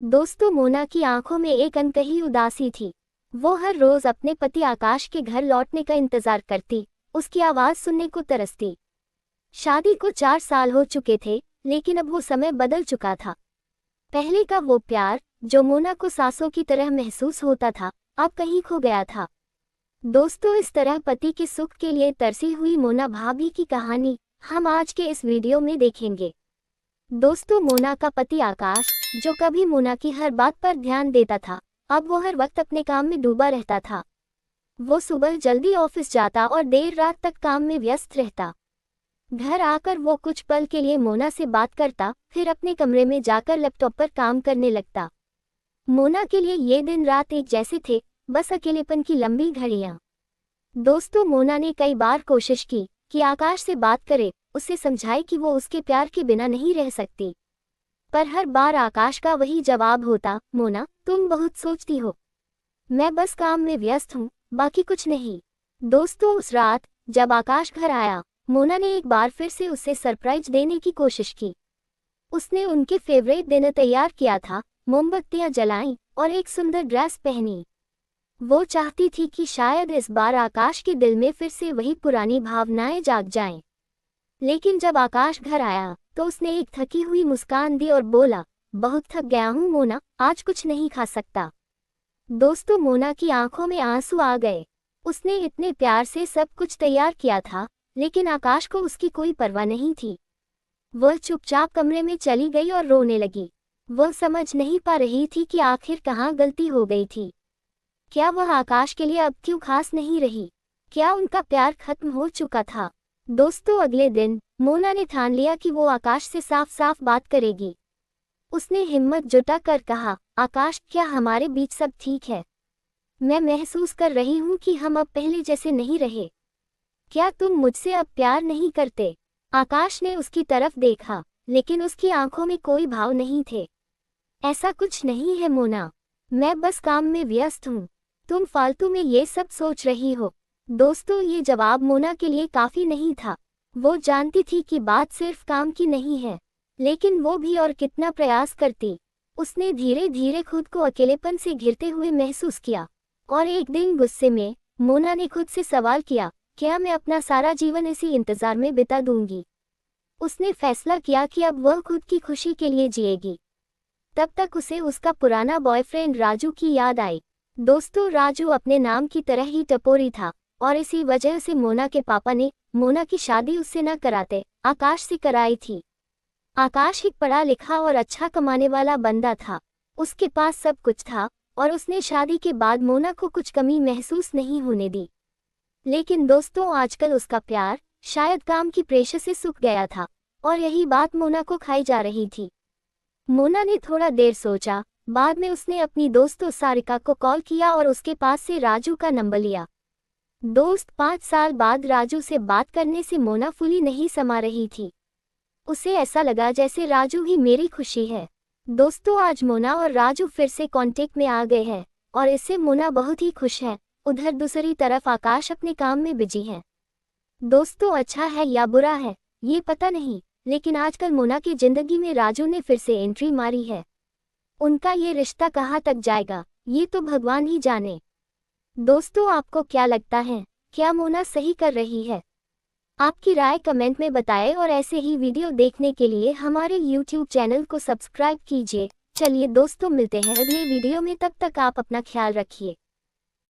दोस्तों, मोना की आंखों में एक अनकही उदासी थी। वो हर रोज अपने पति आकाश के घर लौटने का इंतजार करती, उसकी आवाज सुनने को तरसती। शादी को 4 साल हो चुके थे, लेकिन अब वो समय बदल चुका था। पहले का वो प्यार जो मोना को सांसों की तरह महसूस होता था, अब कहीं खो गया था। दोस्तों, इस तरह पति के सुख के लिए तरसी हुई मोना भाभी की कहानी हम आज के इस वीडियो में देखेंगे। दोस्तों, मोना का पति आकाश, जो कभी मोना की हर बात पर ध्यान देता था, अब वो हर वक्त अपने काम में डूबा रहता था। वो सुबह जल्दी ऑफिस जाता और देर रात तक काम में व्यस्त रहता। घर आकर वो कुछ पल के लिए मोना से बात करता, फिर अपने कमरे में जाकर लैपटॉप पर काम करने लगता। मोना के लिए ये दिन रात एक जैसे थे, बस अकेलेपन की लंबी घड़ियां। दोस्तों, मोना ने कई बार कोशिश की कि आकाश से बात करे, उसे समझाए कि वो उसके प्यार के बिना नहीं रह सकती। पर हर बार आकाश का वही जवाब होता, मोना, तुम बहुत सोचती हो। मैं बस काम में व्यस्त हूँ, बाकी कुछ नहीं। दोस्तों, उस रात जब आकाश घर आया, मोना ने एक बार फिर से उसे सरप्राइज देने की कोशिश की। उसने उनके फेवरेट डिनर तैयार किया था, मोमबत्तियां जलाईं और एक सुंदर ड्रेस पहनी। वो चाहती थी कि शायद इस बार आकाश के दिल में फिर से वही पुरानी भावनाएं जाग जाएं। लेकिन जब आकाश घर आया तो उसने एक थकी हुई मुस्कान दी और बोला, बहुत थक गया हूँ मोना, आज कुछ नहीं खा सकता। दोस्तों, मोना की आंखों में आंसू आ गए। उसने इतने प्यार से सब कुछ तैयार किया था, लेकिन आकाश को उसकी कोई परवाह नहीं थी। वह चुपचाप कमरे में चली गई और रोने लगी। वह समझ नहीं पा रही थी कि आखिर कहाँ गलती हो गई थी। क्या वह आकाश के लिए अब क्यों खास नहीं रही? क्या उनका प्यार खत्म हो चुका था? दोस्तों, अगले दिन मोना ने ठान लिया कि वो आकाश से साफ साफ बात करेगी। उसने हिम्मत जुटा कर कहा, आकाश, क्या हमारे बीच सब ठीक है? मैं महसूस कर रही हूँ कि हम अब पहले जैसे नहीं रहे। क्या तुम मुझसे अब प्यार नहीं करते? आकाश ने उसकी तरफ देखा, लेकिन उसकी आंखों में कोई भाव नहीं थे। ऐसा कुछ नहीं है मोना, मैं बस काम में व्यस्त हूँ। तुम फालतू में ये सब सोच रही हो। दोस्तों, ये जवाब मोना के लिए काफी नहीं था। वो जानती थी कि बात सिर्फ काम की नहीं है, लेकिन वो भी और कितना प्रयास करती। उसने धीरे धीरे खुद को अकेलेपन से घिरते हुए महसूस किया, और एक दिन गुस्से में मोना ने खुद से सवाल किया, क्या मैं अपना सारा जीवन इसी इंतजार में बिता दूंगी? उसने फैसला किया कि अब वह खुद की खुशी के लिए जिएगी। तब तक उसे उसका पुराना बॉयफ्रेंड राजू की याद आई। दोस्तों, राजू अपने नाम की तरह ही टपोरी था, और इसी वजह से मोना के पापा ने मोना की शादी उससे न कराते आकाश से कराई थी। आकाश एक पढ़ा लिखा और अच्छा कमाने वाला बंदा था। उसके पास सब कुछ था, और उसने शादी के बाद मोना को कुछ कमी महसूस नहीं होने दी। लेकिन दोस्तों, आजकल उसका प्यार शायद काम की प्रेशर से सूख गया था, और यही बात मोना को खाई जा रही थी। मोना ने थोड़ा देर सोचा, बाद में उसने अपनी दोस्तों सारिका को कॉल किया और उसके पास से राजू का नंबर लिया। दोस्त, 5 साल बाद राजू से बात करने से मोना फुली नहीं समा रही थी। उसे ऐसा लगा जैसे राजू ही मेरी खुशी है। दोस्तों, आज मोना और राजू फिर से कांटेक्ट में आ गए हैं, और इससे मोना बहुत ही खुश है। उधर दूसरी तरफ आकाश अपने काम में बिजी है। दोस्तों, अच्छा है या बुरा है ये पता नहीं, लेकिन आजकल मोना की जिंदगी में राजू ने फिर से एंट्री मारी है। उनका ये रिश्ता कहाँ तक जाएगा, ये तो भगवान ही जाने। दोस्तों, आपको क्या लगता है, क्या मोना सही कर रही है? आपकी राय कमेंट में बताएं, और ऐसे ही वीडियो देखने के लिए हमारे YouTube चैनल को सब्सक्राइब कीजिए। चलिए दोस्तों, मिलते हैं अगले वीडियो में, तब तक आप अपना ख्याल रखिए।